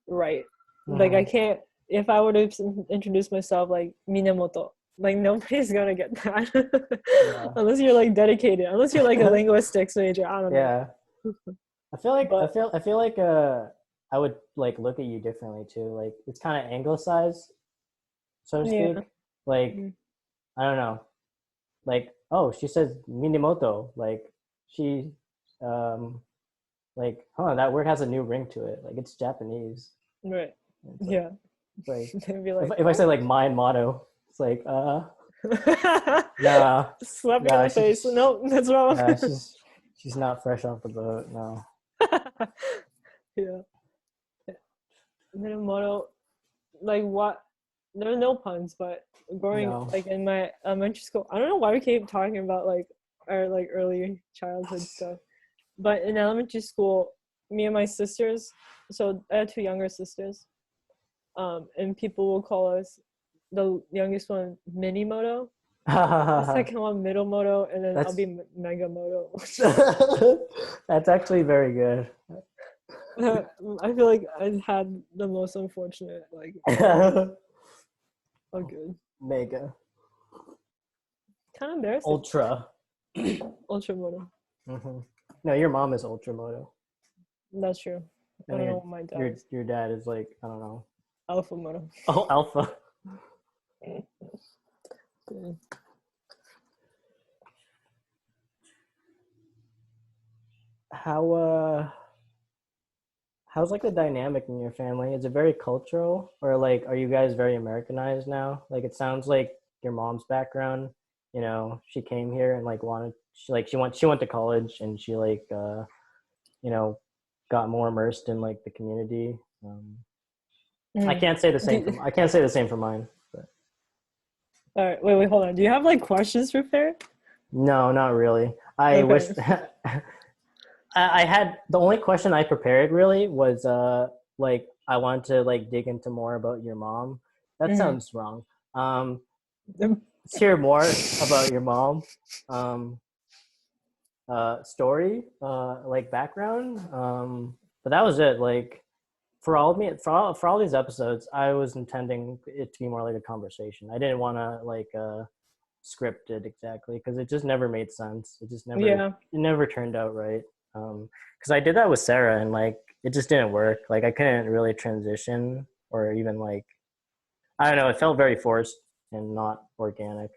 right. Like I Mm-hmm. can't if I were to introduce myself like Minamoto, like nobody's gonna get that Yeah. unless you're like dedicated, unless you're like a linguistics major. I don't know. Yeah. But I feel like I would like look at you differently too. Like it's kind of anglicized, so to yeah, speak. Like mm, I don't know. Like oh, she says Minimoto. Like she um like huh, that word has a new ring to it. Like it's Japanese. right, It's like yeah. it's like They'd be like, if I say what? like my motto, it's like nah Slap me in nah the face. No, that's wrong. yeah she's not fresh off the boat. No. Yeah. Minamoto, like what? There are no puns, but growing No. like in my elementary school, I don't know why we keep talking about like our like early childhood stuff. But in elementary school, me and my sisters, so I had two younger sisters, and people will call us the youngest one Mini Moto, the second one Middle Moto, and then I'll That's be Mega Moto. that's actually very good. I feel like I had the most unfortunate like childhood. Oh, good. Mega Kind of embarrassing. ultra. Ultra Moto. Hmm. No, your mom is ultra moto. That's true. I And don't know what my dad is. your dad is like I don't know. Alpha Moto. Oh, alpha. Good. How how's like the dynamic in your family? Is it very cultural or like are you guys very Americanized now? Like it sounds like your mom's background, you know, she came here and like wanted she went to college and she like you know, got more immersed in like the community. Mm. I can't say the same for mine. But All right, wait, hold on. Do you have like questions prepared? no, not really. I wish Okay. I had the only question I prepared really was like I wanted to like dig into more about your mom. That Mm-hmm. sounds wrong. Let's hear more about your mom. Um, Story, like background. But that was it. Like for all of me, for all these episodes, I was intending it to be more like a conversation. I didn't want to like script it exactly because it just never made sense. Yeah. It never turned out right. Because I did that with Sarah and like it just didn't work. Like I couldn't really transition or even like I don't know. It felt very forced and not organic.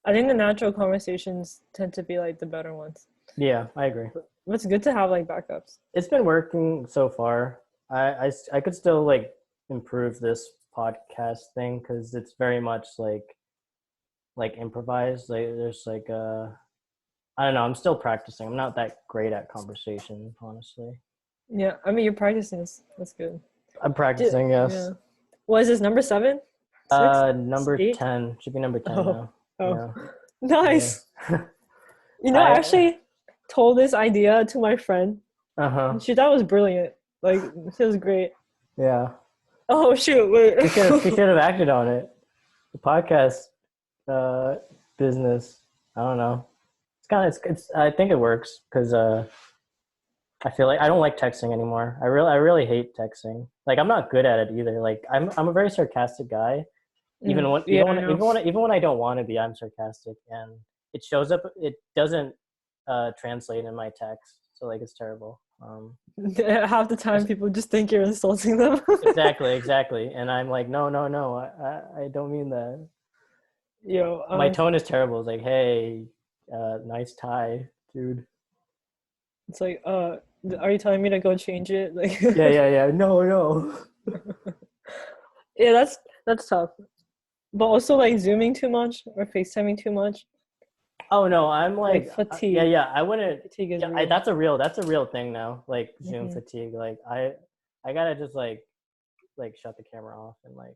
I think the natural conversations tend to be like the better ones. Yeah, I agree. But it's good to have like backups. It's been working so far. I could still like improve this podcast thing because it's very much like improvised. Like there's like I don't know. I'm still practicing. I'm not that great at conversation, honestly. Yeah, I mean you're practicing. That's good. I'm practicing, yes. Yeah. What is this, number 7? 6? Number 8? 10 should be number 10 Oh, now. oh, Yeah, yeah. nice. You know, I I actually told this idea to my friend. uh-huh. She thought it was brilliant. Like, it was great. Yeah. Oh, shoot, wait. She should have acted on it. The podcast business. I don't know. It's kind of it's I think it works because I feel like I don't like texting anymore. I really hate texting. Like I'm not good at it either. Like I'm a very sarcastic guy, Yeah, I know. even when I don't want to be, I'm sarcastic, and it shows up. It doesn't translate in my text, so like it's terrible. Half the time people just think you're insulting them. Exactly, and I'm like, no, I don't mean that. Yo, My tone is terrible. It's like, hey, nice tie, dude. it's like, are you telling me to go change it? Like, Yeah. No. yeah, that's tough. But also like zooming too much or FaceTiming too much, Oh no, I'm like like, fatigue. I wouldn't. Fatigue is Yeah, real. that's a real thing now. Like Zoom Hmm. fatigue. Like I gotta just like shut the camera off and like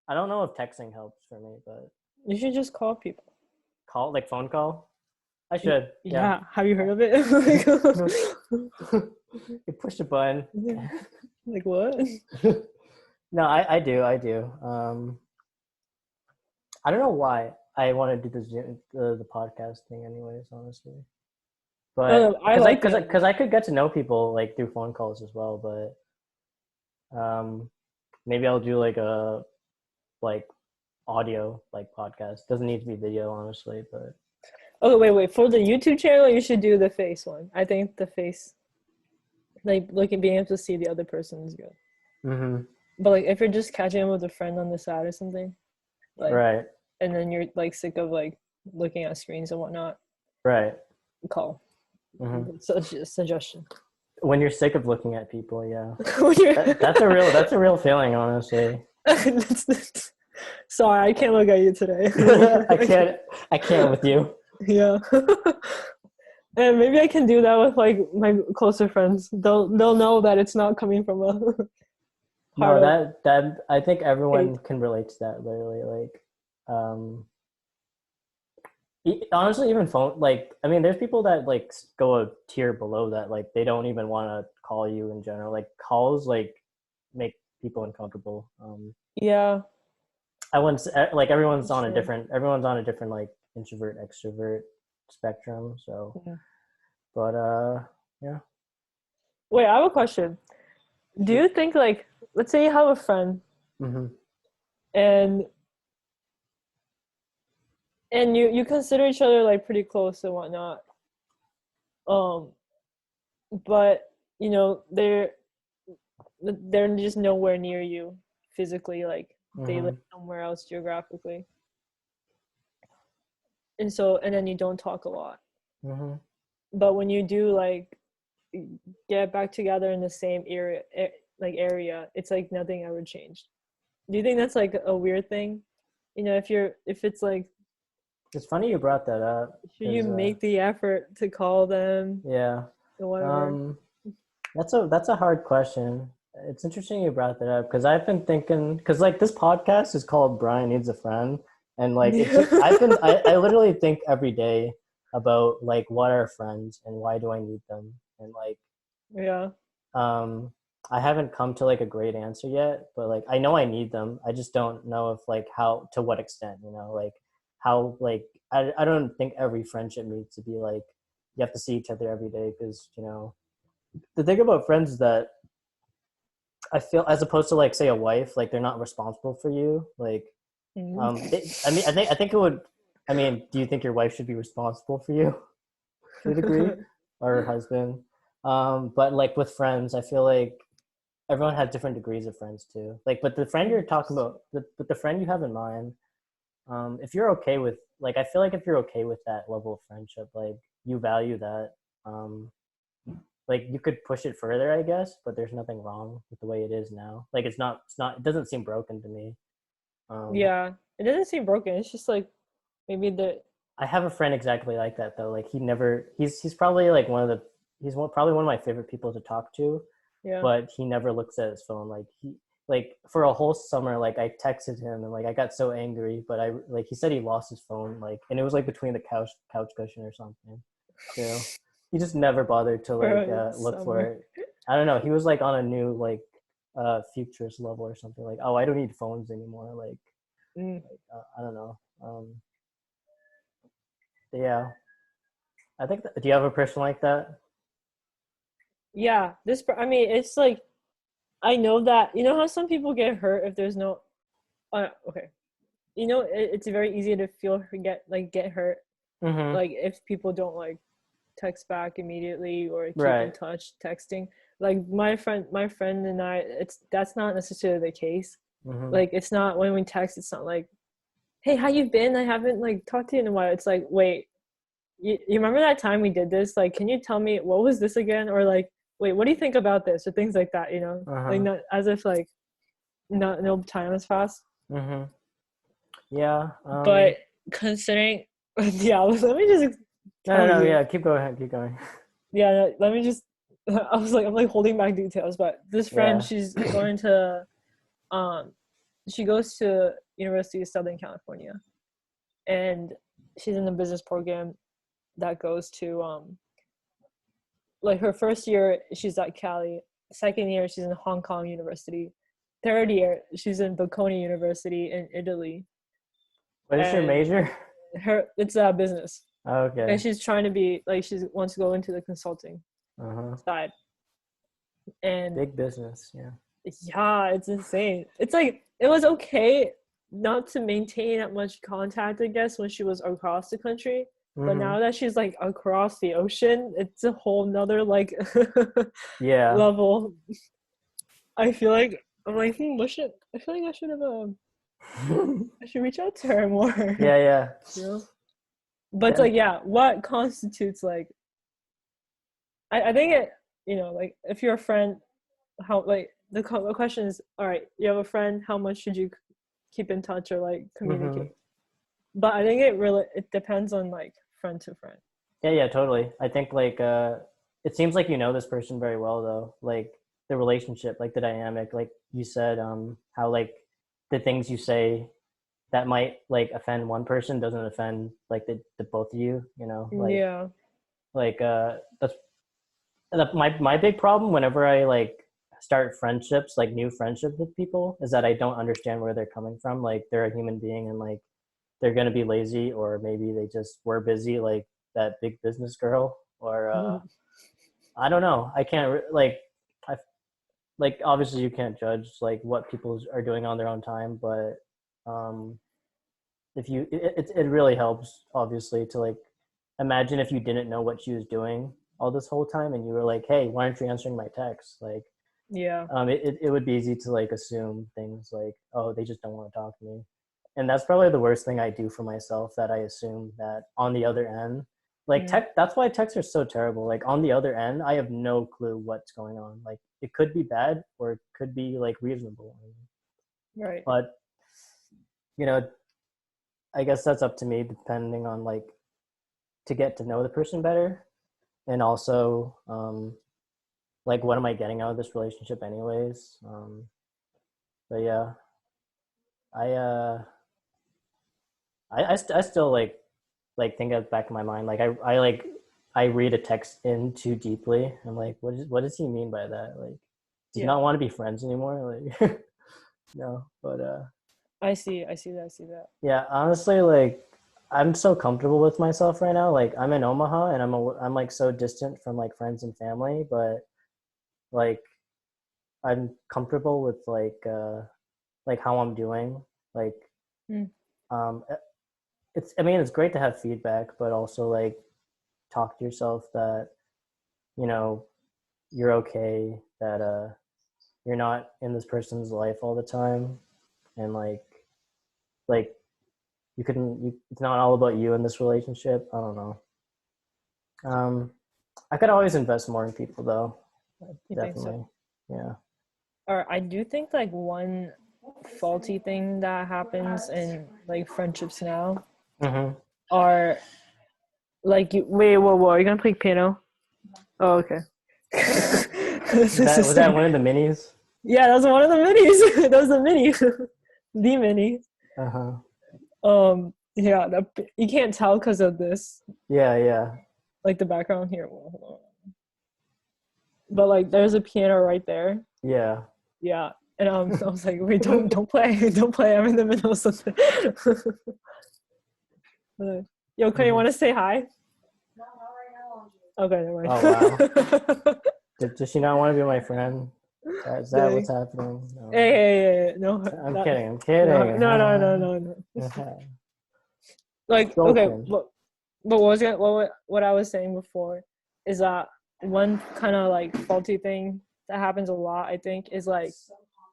I don't know if texting helps for me, but You should just call people. call like phone call. I should. Yeah. Yeah, have you heard of it? You push a button. Like what? No, I do. I don't know why I want to do the podcast thing, anyways. Honestly, but I like it. because I could get to know people like through phone calls as well. But maybe I'll do like a like audio like podcast. Doesn't need to be video, honestly. But Oh wait. For the YouTube channel, you should do the face one. I think the face, like looking, being able to see the other person is good. mm-hmm. But like, if you're just catching up with a friend on the side or something, like, Right, and then you're like sick of like looking at screens and whatnot, right. call. Mm-hmm. Such a suggestion. When you're sick of looking at people, yeah, When you're that's a real feeling, honestly. Sorry, I can't look at you today. I can't with you. Yeah. And maybe I can do that with like my closer friends. They'll know that it's not coming from a No, heart of that I think everyone hate. can relate to that. Literally, like, um, honestly, even phone. Like, I mean, there's people that like go a tier below that. Like, they don't even want to call you in general. Like, calls like make people uncomfortable. Yeah, I once like true. everyone's on a different like introvert extrovert spectrum. So, Yeah. but yeah, Wait, I have a question. Do shoot. you think like, let's say you have a friend Mm-hmm. and you consider each other like pretty close and whatnot, um, but you know they're just nowhere near you physically, like they live Mm-hmm. somewhere else geographically, and then you don't talk a lot. Mm-hmm. But when you do like get back together in the same area, it's like nothing ever changed. Do you think that's like a weird thing? You know, if it's like, It's funny you brought that up should you because make the effort to call them yeah. or whatever? Um, that's a hard question. It's interesting you brought that up because I've been thinking because like this podcast is called Brian Needs a Friend, and like it's just I literally think every day about like what are friends and why do I need them and like Yeah. um I haven't come to like a great answer yet, but like I know I need them. I just don't know if like how to what extent, like how like I don't think every friendship needs to be like you have to see each other every day because the thing about friends is that I feel as opposed to like say a wife, like they're not responsible for you. Like, I think it would. I mean, do you think your wife should be responsible for you to a degree, or her husband? But like with friends, I feel like everyone has different degrees of friends too. Like, but the friend you're talking about, but the friend you have in mind, if you're okay with, like, I feel like if you're okay with that level of friendship, like you value that, um, like you could push it further, I guess, but there's nothing wrong with the way it is now. Like it doesn't seem broken to me. Um, Yeah, it doesn't seem broken. It's just like maybe the I have a friend exactly like that though. Like he's probably like probably one of my favorite people to talk to, yeah. but he never looks at his phone. Like for a whole summer, like I texted him and like I got so angry, but I like he said he lost his phone, like, and it was like between the couch cushion or something. He just never bothered to like For look for summer. it. I don't know. He was like on a new like futurist level or something. Like, oh, I don't need phones anymore. Mm. I don't know. Yeah, I think. Do you have a person like that? Yeah, I mean, it's like I know that you know how some people get hurt if there's no. Okay. it's very easy to feel her get hurt, Mm-hmm. like if people don't like text back immediately or keep in Right. touch texting. Like my friend and I, that's not necessarily the case. Mm-hmm. Like it's not when we text, it's not like, hey, how you been? I haven't like talked to you in a while. It's like, wait, you remember that time we did this? Like, can you tell me what was this again? Or like, wait, what do you think about this? Or things like that, like Uh-huh. not as if like no time has passed. Mm-hmm. Yeah. But considering, yeah, let me just No, no, tell no. you. Yeah. Keep going. Keep going. Yeah, no, let me just. I'm like holding back details, but this friend, Yeah. she's going to, um, she goes to University of Southern California, and she's in the business program that goes to like her first year she's at Cali, second year she's in Hong Kong University, third year she's in Bocconi University in Italy, What is your and major? it's business, and Okay. she's trying to be like she wants to go into the consulting Uh-huh. side, and Big business. Yeah. yeah, it's insane. It's like it was okay not to maintain that much contact, I guess, when she was across the country. But Mm-hmm. now that she's like across the ocean, it's a whole nother like Yeah. level. I feel like I'm like, I feel like I should reach out to her more. Yeah. Yeah. you know? But it's Yeah. like, yeah, what constitutes like I think it, like if you're a friend, how like the question is, all right, you have a friend, how much should you keep in touch or like Mm-hmm. communicate? But I think it depends on like friend to friend. Yeah. Yeah. Totally. I think like it seems like you know this person very well though. Like the relationship, like the dynamic, like you said, how like the things you say that might like offend one person doesn't offend like the both of you. You know, Yeah. like that's my big problem whenever I like start friendships, like new friendships with people, is that I don't understand where they're coming from. Like they're a human being and like they're gonna be lazy, or maybe they just were busy, like that big business girl, or I don't know. I can't like I like obviously you can't judge like what people are doing on their own time, but um if you it really helps obviously to like imagine if you didn't know what she was doing all this whole time and you were like, hey, why aren't you answering my text? Like Yeah. it would be easy to like assume things like, oh, they just don't want to talk to me. And that's probably the worst thing I do for myself, that I assume that on the other end, like Mm, tech, that's why texts are so terrible. Like on the other end, I have no clue what's going on. Like it could be bad or it could be like reasonable. right. But you know, I guess that's up to me depending on like to get to know the person better, and also like what am I getting out of this relationship anyways. But yeah, I I still like think of back in my mind, like I like I read a text in too deeply. I'm like, what does he mean by that? Like, do you Yeah. not want to be friends anymore? Like no. But I see that. yeah, honestly, like I'm so comfortable with myself right now. Like I'm in Omaha and I'm like so distant from like friends and family, but like I'm comfortable with like how I'm doing. Like Mm, um it's, I mean, it's great to have feedback, but also like talk to yourself that, you know, you're okay, that you're not in this person's life all the time, and like you couldn't you, it's not all about you in this relationship. I don't know. Um I could always invest more in people though. you think so? Definitely. Yeah. Or I do think like one faulty thing that happens in like friendships now Mm-hmm. are like you wait, whoa, are you gonna play piano? Oh, okay. This That is was that one of the minis. yeah, that was one of the minis. That was the mini, the mini. Uh-huh. Yeah, you can't tell because of this, Yeah, yeah. like the background here. Well, hold on. But like, there's a piano right there. Yeah. Yeah, and I was like, wait, don't play, don't play. I'm in the middle of something. Yo, Clay, you Mm-hmm. want to say hi? Okay, never Oh wow. mind. Does she not want to be my friend? Is that what's happening? No. Hey, no, I'm kidding. I'm kidding. no. Like, okay, Joking. but what I was saying before is that one kind of like faulty thing that happens a lot, I think, is like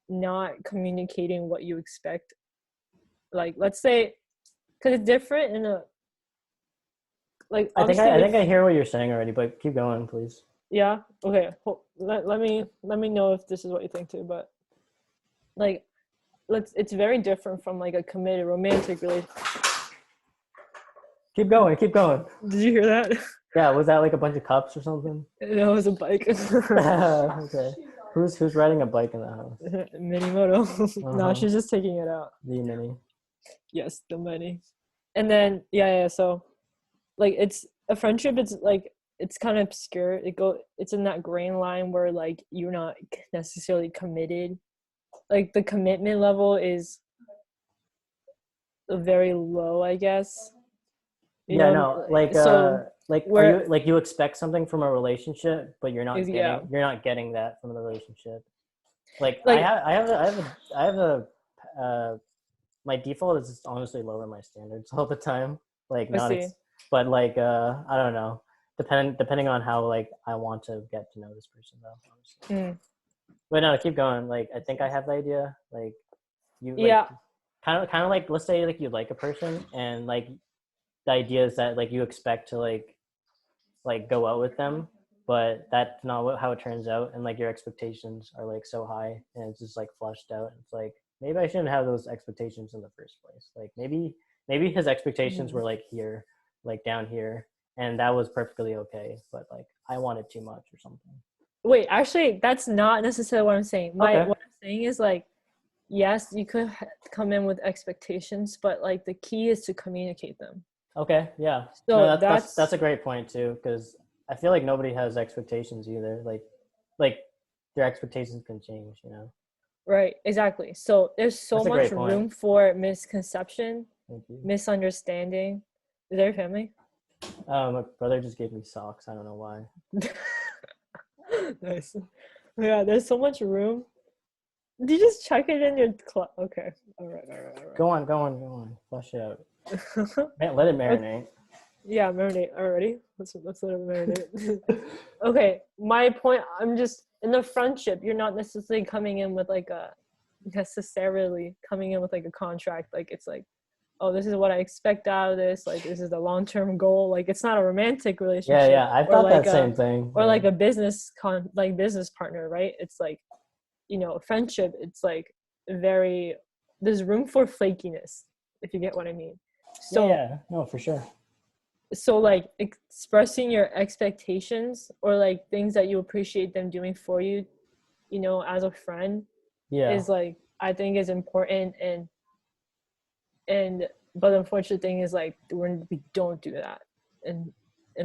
not communicating what you expect. Like, let's say, because it's different in a like obviously I think I hear what you're saying already, but keep going, please. yeah, okay. Let me know if this is what you think too. But like, it's very different from like a committed romantic relationship. Keep going. Keep going. Did you hear that? Yeah, was that like a bunch of cups or something? No, it was a bike. Okay. Who's riding a bike in the house? Mini moto. No, Uh-huh. she's just taking it out. The mini. Yes, the mini. And then yeah. So like it's a friendship. It's like it's kind of obscure. It's in that grain line where like you're not necessarily committed. Like the commitment level is very low, I guess. You Yeah, know, no, so are where you like you expect something from a relationship, but yeah, you're not getting that from the relationship. Like like I have a my default is just honestly lower my standards all the time. Like I not see. ex- but like I don't know. Depending on how like I want to get to know this person though, honestly. Mm. But no, keep going. Like I think I have the idea. Like you like Yeah, kind of like let's say like you like a person and like the idea is that like you expect to like go out with them, but that's not how it turns out, and like your expectations are like so high and it's just like flushed out. It's like maybe I shouldn't have those expectations in the first place. Like maybe his expectations were like here, like down here, and that was perfectly okay, but like I wanted too much or something. wait, actually that's not necessarily what I'm saying. Okay. What I'm saying is like yes, you could come in with expectations, but like the key is to communicate them. Okay, yeah. No, So that's that's a great point too, because I feel like nobody has expectations either. Like their expectations can change, you know. right, exactly. So there's so That's a much great point. room for misconception, Thank you. misunderstanding. Is that your family? My brother just gave me socks. I don't know why. Nice. Yeah, there's so much room. Did you just check it in your okay. All right. Go on, go on, go on. Flush it out. Okay. Let it marinate. Yeah, marinate already. Let's let it marinate. Okay, my point. I'm just in the friendship. You're not necessarily coming in with like a contract. Like it's like, oh, this is what I expect out of this. Like this is the long-term goal. Like it's not a romantic Yeah, relationship yeah. I or thought like that same thing. Yeah. like a business partner, right? It's like, friendship. It's like very there's room for flakiness, if you get what I mean. Yeah, So yeah. No, for sure. like expressing your expectations or like things that you appreciate them doing for you, as a friend Yeah. is like I think is important, and but the unfortunate thing is like we don't do that in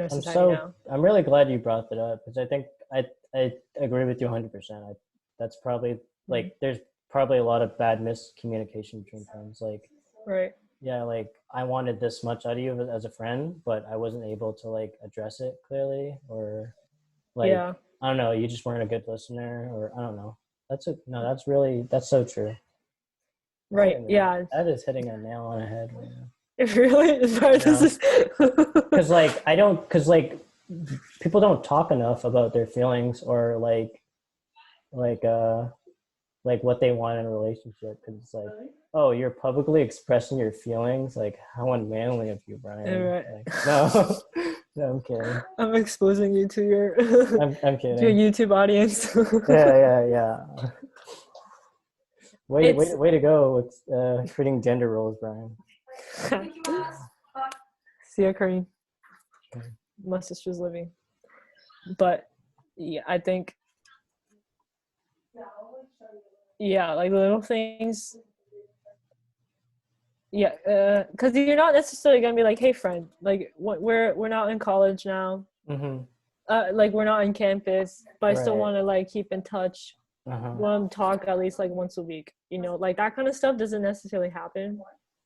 our society now. I'm really glad you brought that up because I think I agree with you 100%. That's probably like there's probably a lot of bad miscommunication between friends. Like Right. yeah, like I wanted this much out of you as a friend, but I wasn't able to like address it clearly, or like Yeah. I don't know, you just weren't a good listener, or I don't know. That's so true. Right. Yeah. That is hitting a nail on the head right now. It really is. Right. You This know, is because like people don't talk enough about their feelings or like uh like what they want in a relationship, because it's like, oh, you're publicly expressing your feelings, like how unmanly of you, Brian. right. Like, no. No, I'm kidding. I'm exposing you to your I'm to your kidding. YouTube audience. Yeah. It's Way to go with creating gender roles, Brian. see ya, Kareem. My sister's living, but yeah, I think like little things. Yeah, because you're not necessarily gonna be like, hey, friend, like we're not in college now. Mm-hmm. Like we're not on campus, but I still Right. want to like keep in touch. Uh-huh. Want to talk at least like once a week. Like that kind of stuff doesn't necessarily happen.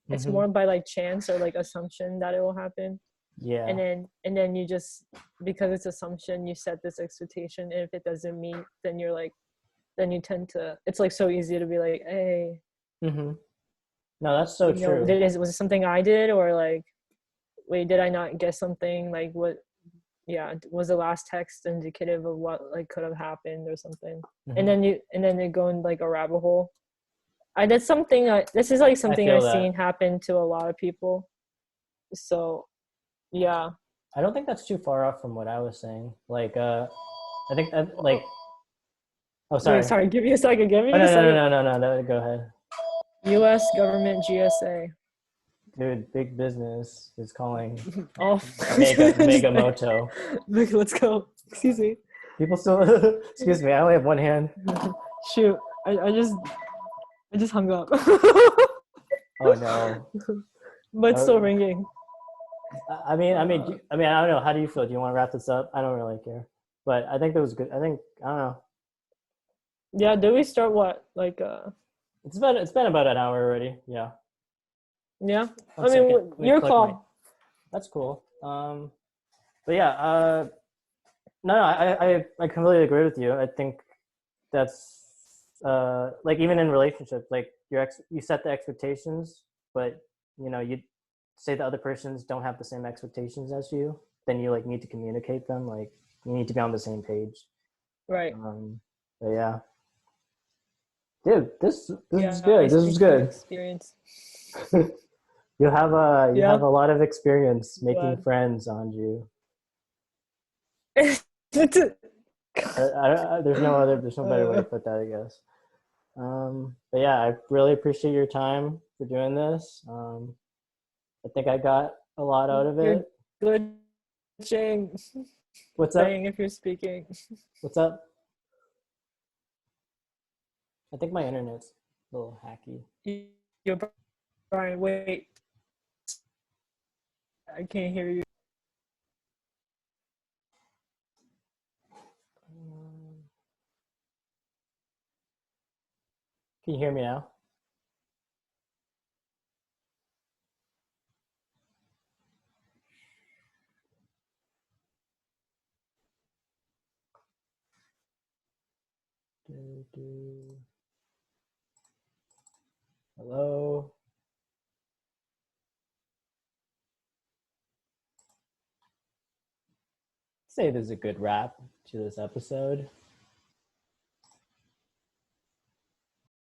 It's Mm-hmm. more by like chance or like assumption that it will happen. Yeah. And then you just, because it's assumption, you set this expectation, and if it doesn't meet, then you're like, then you tend to, it's like so easy to be like, hey, Mm-hmm. No, that's so true. was it something I did, or like, wait, did I not get something? Like, what? Yeah, was the last text indicative of what like could have happened or something? Mm-hmm. And then you go in like a rabbit hole. That's something this is like I something feel I've that. seen happen to a lot of people. So yeah. I don't think that's too far off from what I was saying. Like, I think that, like, Oh, oh, wait, sorry. sorry. Give me a second. Give Oh, me a no, no, second. no, no, no, no, no, go ahead. U.S. government GSA. Dude, big business is calling Oh, Mega Moto. let's go. Excuse me. People still, excuse me, I only have one hand. Shoot, I just hung up. Oh no. But it's still ringing. I don't know. How do you feel? Do you want to wrap this up? I don't really care, but I think that was good. I think I don't know. Yeah, did we start what? Like It's been about an hour already. Yeah. yeah. One I second. mean, Let me your click my. call. That's cool. But yeah. No, I completely agree with you. I think that's like even in relationships, like you set the expectations, but you say the other persons don't have the same expectations as you, then you like need to communicate them. Like you need to be on the same page. Right. But yeah, dude, this Yeah, is I good. This is speak from good. experience. You Yeah, have a lot of experience making glad. friends, Anju. There's no better way to uh, put that, I guess. But yeah, I really appreciate your time for doing this. I think I got a lot out of you're it. glitching. What's up? Saying if you're speaking. What's up? I think my internet's a little hacky. You're Brian. Wait, I can't hear you. Can you hear me now? Hello? Say there's a good wrap to this episode.